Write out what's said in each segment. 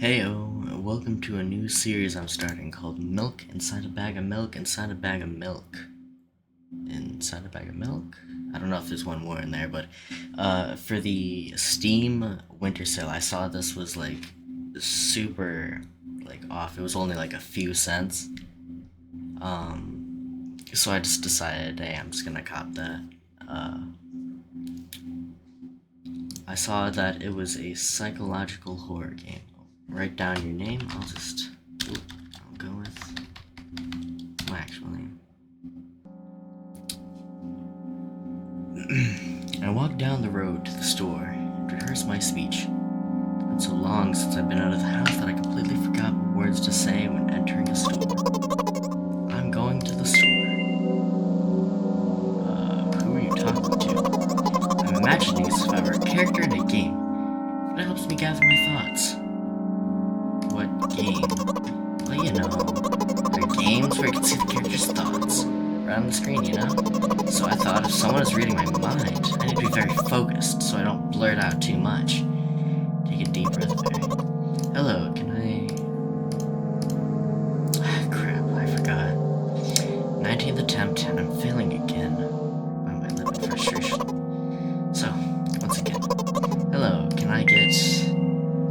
Heyo, welcome to a new series I'm starting called Milk Inside a Bag of Milk Inside a Bag of Milk. Inside a Bag of Milk? I don't know if there's one more in there, but for the Steam Winter Sale, I saw this was like super off. It was only like a few cents. So I just decided, hey, I'm just gonna cop that. I saw that it was a psychological horror game. Write down your name. I'll go with my actual name. I walked down the road to the store and rehearsed my speech. It's been so long since I've been out of the house that I completely forgot what words to say when entering a store. I'm going to the store. Who are you talking to? I'm imagining as if I were a character in a game. It helps me gather my thoughts. What game? Well, there are games where you can see the character's thoughts right on the screen, So I thought if someone is reading my mind, I need to be very focused so I don't blurt out too much. Take a deep breath, Barry. Hello, can I... Crap, I forgot. 19th attempt, and I'm failing again. By my lip in frustration. So, once again. Hello, can I get...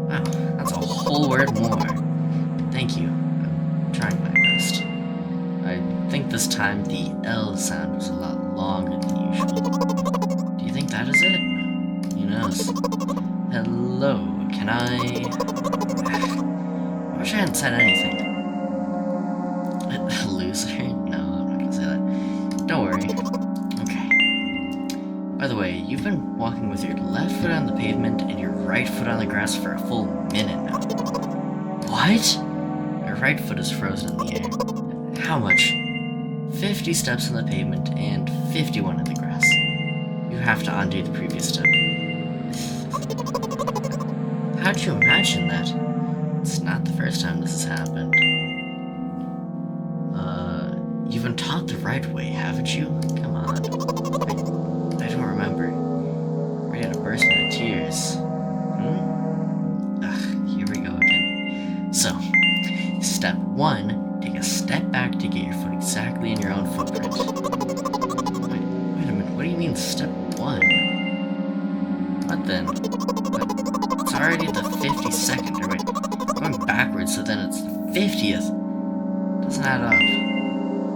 Wow, that's a whole word more. Thank you. I'm trying my best. I think this time the L sound was a lot longer than usual. Do you think that is it? Who knows? Hello, can I wish I hadn't said anything. Loser? No, I'm not gonna say that. Don't worry. Okay. By the way, you've been walking with your left foot on the pavement and your right foot on the grass for a full minute now. What? Your right foot is frozen in the air. How much? 50 steps on the pavement and 51 in the grass. You have to undo the previous step. How'd you imagine that? It's not the first time this has happened. You've been taught the right way, haven't you? Come on. I don't remember. Ready to burst into tears. Here we go again. So, step 1, take a step back to get your foot exactly in your own footprint. Wait a minute, what do you mean step 1? What then? It's already the 52nd, or wait, going backwards, so then it's the 50th. Doesn't add up.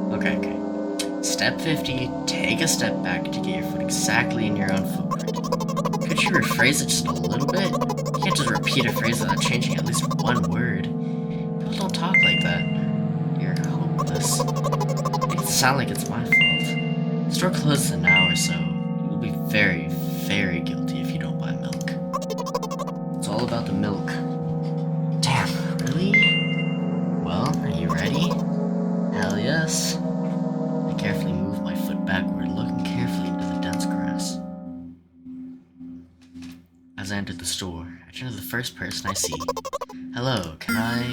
Okay. Step 50, take a step back to get your foot exactly in your own footprint. Could you rephrase it just a little bit? You can't just repeat a phrase without changing at least one word. People don't talk like that. You're hopeless. Make it sound like it's my fault. The store closes in an hour, so you will be very, very guilty if you don't buy milk. It's all about the milk. Damn, really? Well, are you ready? Hell yes. I carefully move my foot backward, looking carefully into the dense grass. As I entered the store, I turn to the first person I see. Hello, can I...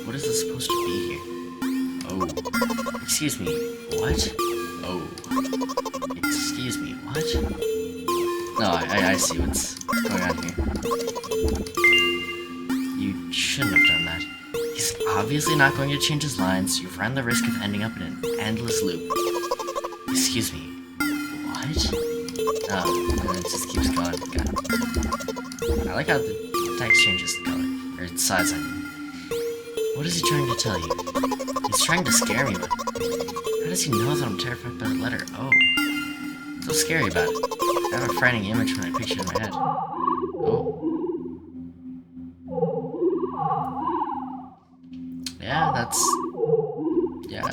What is this supposed to be here? Oh. Excuse me, what? Oh. Excuse me, what? No, I see what's going on here. You shouldn't have done that. He's obviously not going to change his lines. You've run the risk of ending up in an endless loop. Excuse me. What? Oh, and it just keeps going. Got it. I like how the text changes color. Or size, I mean. What is he trying to tell you? He's trying to scare me, but how does he know that I'm terrified by the letter O? What's so scary about it? I have a frightening image when I picture it in my head. Oh. Yeah,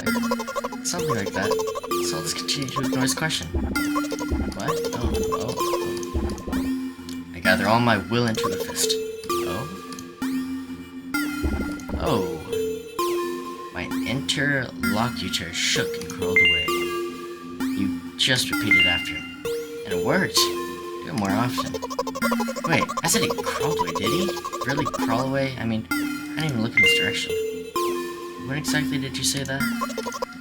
something like that. So I'll just continue to ignore his question. What? Oh. I gather all my will into a fist. Oh. My interlocutor shook and crawled away. You just repeated after him. And it worked. Do it more often. Wait, I said he crawled away, did he? Really crawl away? I mean, I didn't even look in this direction. When exactly did you say that?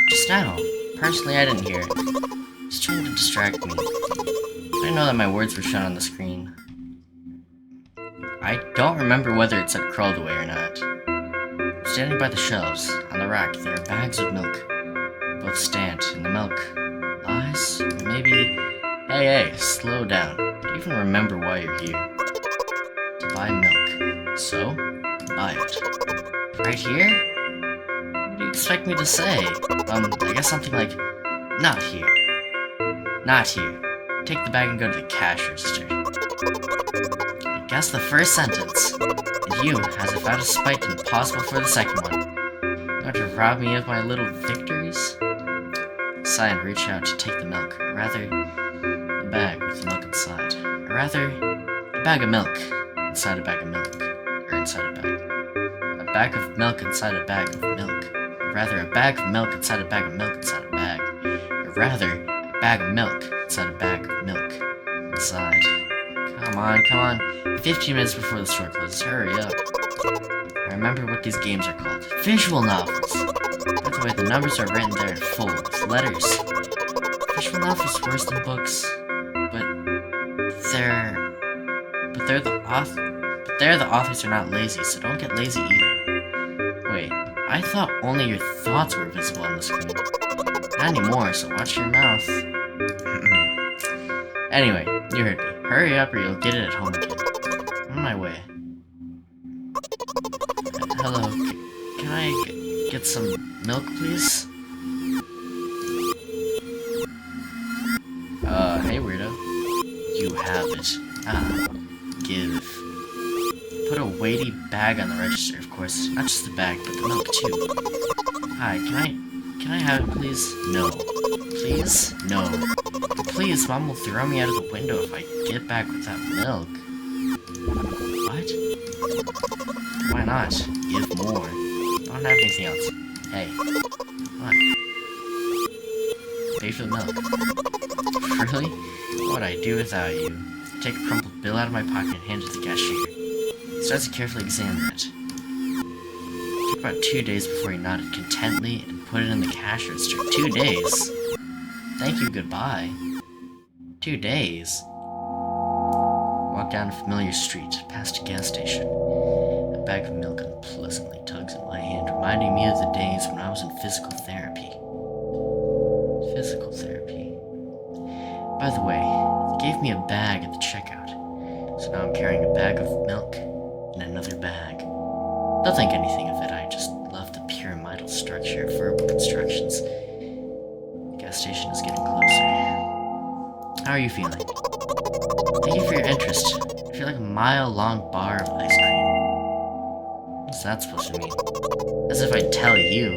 Just now. Personally, I didn't hear it. He's trying to distract me. I didn't know that my words were shown on the screen. I don't remember whether it said crawled away or not. Standing by the shelves, on the rack, there are bags of milk. Both stand, and the milk lies, or maybe... Hey, slow down. Do you even remember why you're here? To buy milk. So, buy it. Right here? What do you expect me to say? I guess something like, not here. Not here. Take the bag and go to the cash register. I guess the first sentence. And you, as if out of spite, impossible for the second one. You want to rob me of my little victories? Sigh and reach out to take the milk, or rather, the bag with the milk inside. Or rather, a bag of milk inside a bag of milk. Or inside a bag. A bag of milk inside a bag of milk. Or rather, a bag of milk inside a bag of milk inside a bag. Or rather, a bag of milk inside a bag of milk inside. Come on. 15 minutes before the store closes, hurry up. I remember what these games are called. Visual novels. By the way, the numbers are written there in full, with letters. Visual novels worse than books, but the authors are not lazy, so don't get lazy either. Wait, I thought only your thoughts were visible on the screen. Not anymore, so watch your mouth. Anyway, you heard me. Hurry up or you'll get it at home again. I'm on my way. Hello, can I get some milk, please? Hey weirdo. You have it. Give. Put a weighty bag on the register, of course. Not just the bag, but the milk too. Hi, can I have it, please? No. Please? No. Please, Mom will throw me out of the window if I get back with that milk. What? Why not? Give more. I don't have anything else. Hey. Come on. Pay for the milk. Really? What would I do without you? Take a crumpled bill out of my pocket and hand it to the cashier. Starts to carefully examine it. It took about 2 days before he nodded contentedly and put it in the cash register. 2 days? Thank you, goodbye. 2 days. Walk down a familiar street, past a gas station. A bag of milk unpleasantly tugs in my hand, reminding me of the days when I was in physical therapy. Physical therapy. By the way, they gave me a bag at the checkout, so now I'm carrying a bag of milk in another bag. Don't think anything of it, I just love the pyramidal structure of verbal constructions. The gas station is getting closer. How are you feeling? Thank you for your interest. I feel like a mile-long bar of ice cream. What's that supposed to mean? As if I'd tell you.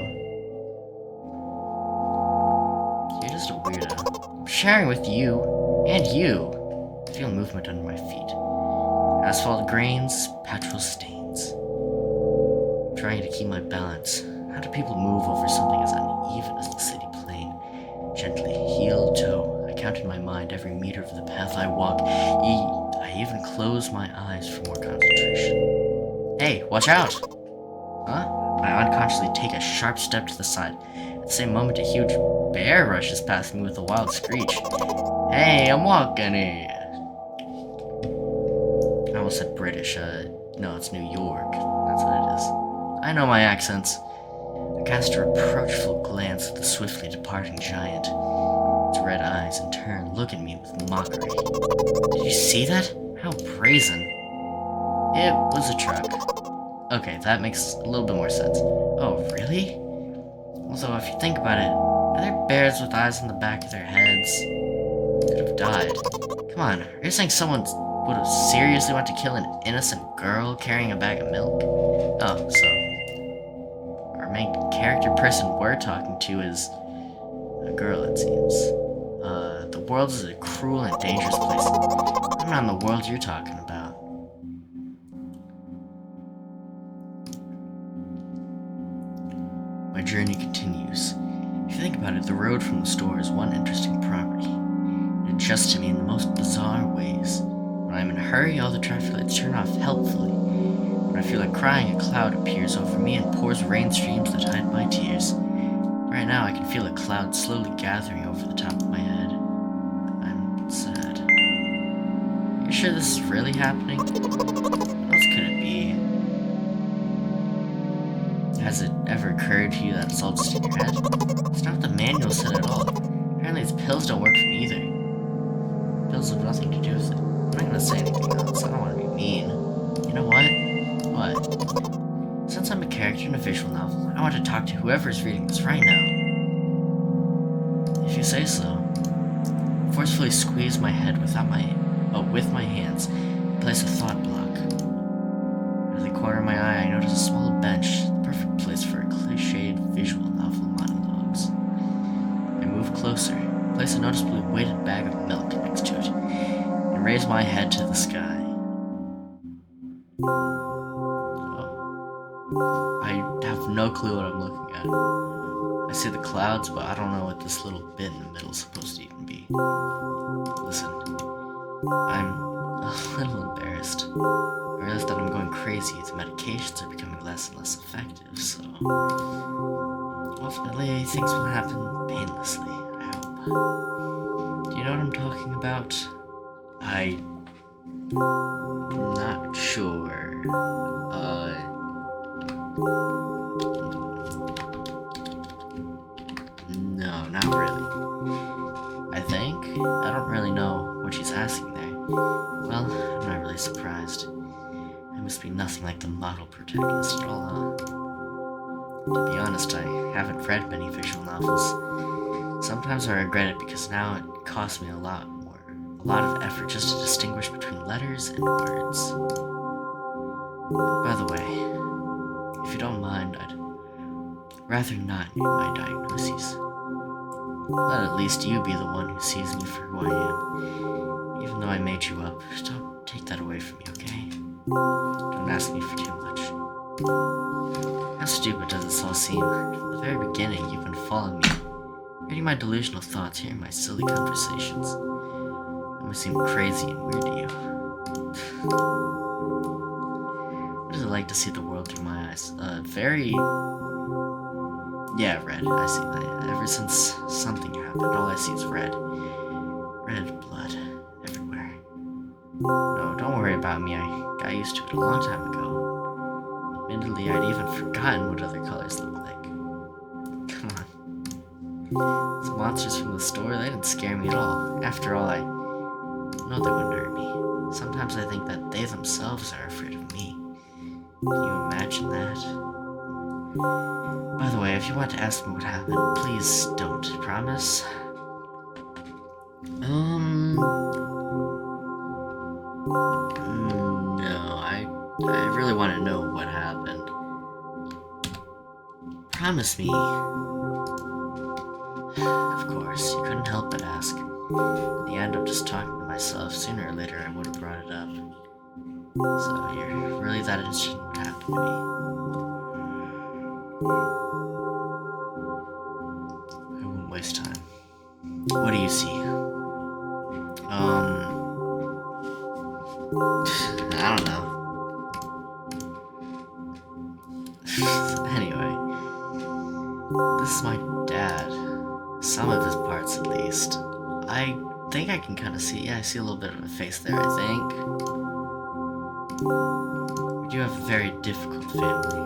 You're just a weirdo. I'm sharing with you, and you. I feel movement under my feet. Asphalt grains, petrol stains. I'm trying to keep my balance. How do people move over something as uneven as the city plain? Gently, heel, toe. I count in my mind every meter of the path I walk. I even close my eyes for more concentration. Hey, watch out! Huh? I unconsciously take a sharp step to the side. At the same moment, a huge bear rushes past me with a wild screech. Hey, I'm walking here. I almost said British. No, it's New York. That's what it is. I know my accents. I cast a reproachful glance at the swiftly departing giant. Its red eyes, in turn, look at me with mockery. Did you see that? How brazen. It was a truck. Okay, that makes a little bit more sense. Oh, really? Although, if you think about it, are there bears with eyes on the back of their heads? Could have died. Come on, are you saying someone would have seriously want to kill an innocent girl carrying a bag of milk? Oh, so our main character person we're talking to is a girl, it seems. The world is a cruel and dangerous place. I'm not in the world you're talking about. My journey continues. If you think about it, the road from the store is one interesting property. It adjusts to me in the most bizarre ways. When I'm in a hurry, all the traffic lights turn off helpfully. When I feel like crying, a cloud appears over me and pours rain streams that hide my tears. Right now, I can feel a cloud slowly gathering over the top of my head. I'm sad. Are you sure this is really happening? I don't be. Has it ever occurred to you that it's all just in your head? It's not what the manual said at all. Apparently its pills don't work for me either. Pills have nothing to do with it. I'm not gonna say anything else. I don't want to be mean. You know what? What? Since I'm a character in a visual novel, I want to talk to whoever is reading this right now. If you say so. Forcefully squeeze my head with my hands, place a thought block. Out of the corner of my eye, I notice a small bench, the perfect place for a cliched visual novel monologues. I move closer, place a noticeably weighted bag of milk next to it, and raise my head to the sky. Oh. I have no clue what I'm looking at. I see the clouds, but I don't know what this little bit in the middle is supposed to even be. Listen, I'm a little embarrassed. I realize that I'm going crazy. The medications are becoming less and less effective, so ultimately things will happen painlessly, I hope. Do you know what I'm talking about? I'm not sure. No, not really. I think? I don't really know what she's asking there. Well, I'm not really surprised. I must be nothing like the model protagonist at all, huh? To be honest, I haven't read many visual novels. Sometimes I regret it because now it costs me a lot of effort just to distinguish between letters and words. By the way, if you don't mind, I'd rather not name my diagnoses. Let at least you be the one who sees me for who I am. Even though I made you up, don't take that away from me, okay? Don't ask me for too much. How stupid does this all seem? From the very beginning, you've been following me, reading my delusional thoughts, hearing my silly conversations. It must seem crazy and weird to you. What is it like to see the world through my eyes? Yeah, red. I see that. Ever since something happened, all I see is red. Red blood everywhere. No, don't worry about me. I got used to it a long time ago. Admittedly, I'd even forgotten what other colors look like. Come on. Those monsters from the store, they didn't scare me at all. After all, I know they wouldn't hurt me. Sometimes I think that they themselves are afraid of me. Can you imagine that? By the way, if you want to ask me what happened, please don't. Promise? No, I really want to know what happened. Promise me. Of course, you couldn't help but ask. In the end, I'm just talking to myself. Sooner or later, I would have brought it up. So you're really that interested in what happened to me? I won't waste time. What do you see? I don't know. Anyway, this is my dad. Some of his parts, at least. I think I can kind of see. Yeah, I see a little bit of a face there, I think. We do have a very difficult family.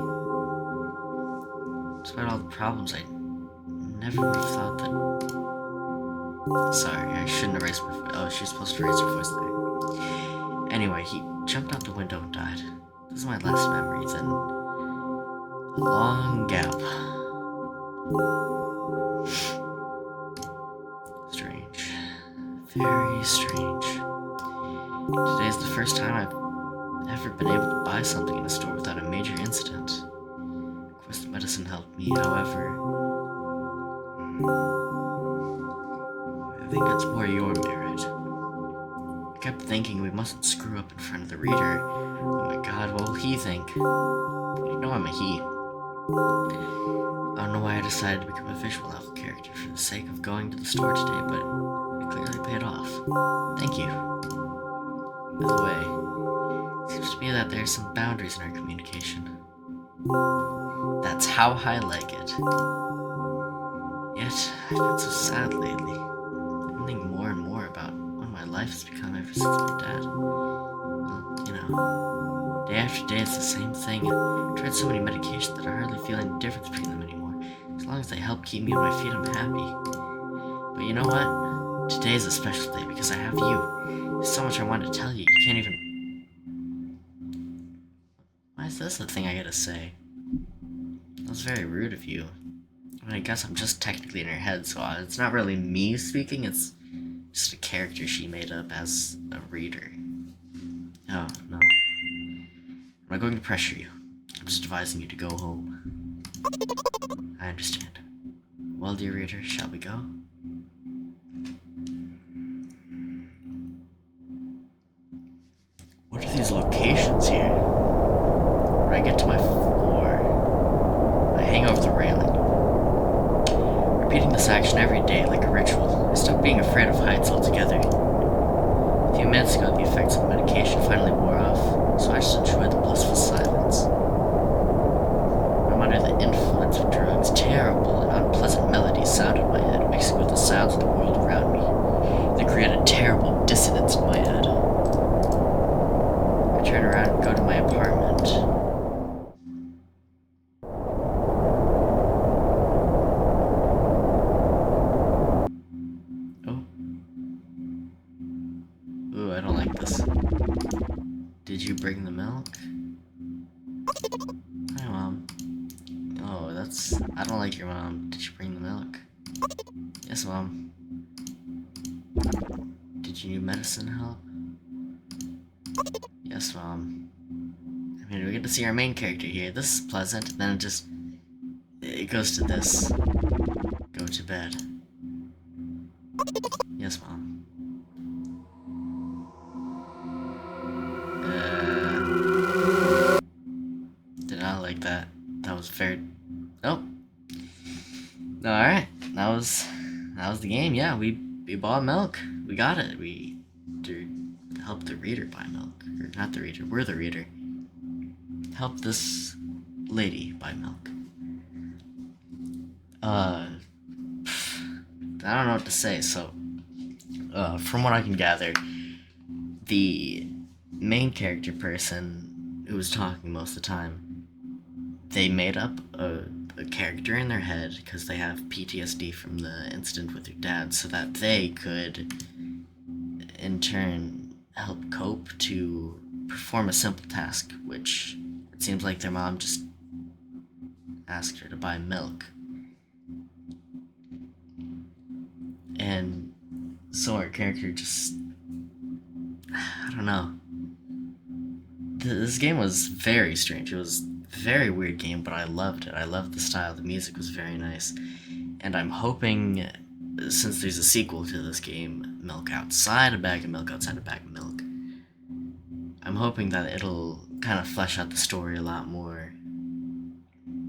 Despite all the problems, I never would have thought that. Sorry, I shouldn't have raised my voice. Oh, she's supposed to raise her voice there. Anyway, he jumped out the window and died. This is my last memory, then a long gap. Strange. Very strange. Today is the first time I've ever been able to buy something in a store without a major incident. Of course, the medicine helped me, however. I think it's more your merit. I kept thinking we mustn't screw up in front of the reader. Oh my god, what will he think? You know I'm a he. I don't know why I decided to become a visual novel character for the sake of going to the store today, but it clearly paid off. Thank you. By the way, it seems to me that there are some boundaries in our communication. That's how I like it. Yet, I've been so sad lately. I'm thinking more and more about what my life has become ever since my dad. Well, you know, Day after day, it's the same thing. I've tried so many medications that I hardly feel any difference between them anymore. As long as they help keep me on my feet, I'm happy. But you know what? Today is a special day because I have you. There's so much I want to tell you. You can't even... Why is this the thing I gotta say? That was very rude of you. I mean, I guess I'm just technically in her head, so it's not really me speaking, it's just a character she made up as a reader. Oh, no. I'm not going to pressure you. I'm just advising you to go home. I understand. Well, dear reader, shall we go? What are these locations here? When I get to my floor, I hang over the railing. Repeating this action every day like a ritual, I stopped being afraid of heights altogether. A few minutes ago, the effects of the medication finally wore off, so I just enjoyed the blissful silence. I'm under the influence of drugs. Terrible and unpleasant melodies sound in my head, mixing with the sounds of the world around me. They create a terrible dissonance in my head. I turn around and go to my apartment. Ooh, I don't like this. Did you bring the milk? Hi, Mom. Oh, I don't like your mom. Did you bring the milk? Yes, Mom. Did you need medicine help? Yes, Mom. I mean, we get to see our main character here. This is pleasant. Then it goes to this. Go to bed. Yes, Mom. Did not like that. That was very... Nope. Alright. That was the game. Yeah, we bought milk. We got it. We helped the reader buy milk. Or not the reader. We're the reader. Help this lady buy milk. I don't know what to say. So, from what I can gather, the main character person who was talking most of the time, they made up a character in their head because they have PTSD from the incident with their dad, so that they could, in turn, help cope to perform a simple task, which it seems like their mom just asked her to buy milk. And so our character just... I don't know. This game was very strange. It was a very weird game, but I loved it. I loved the style. The music was very nice. And I'm hoping, since there's a sequel to this game, Milk Outside a Bag of Milk, Outside a Bag of Milk, I'm hoping that it'll kind of flesh out the story a lot more.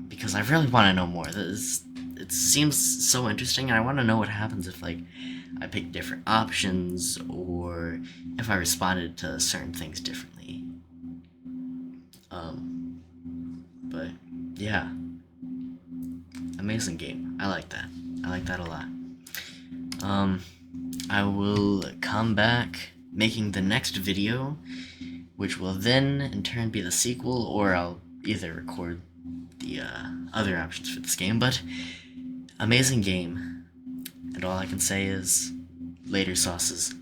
Because I really want to know more. It seems so interesting, and I want to know what happens if, like, I pick different options, or if I responded to certain things differently. But, yeah. Amazing game. I like that. I like that a lot. I will come back making the next video, which will then, in turn, be the sequel, or I'll either record the, other options for this game, but amazing game. And all I can say is, later sauces.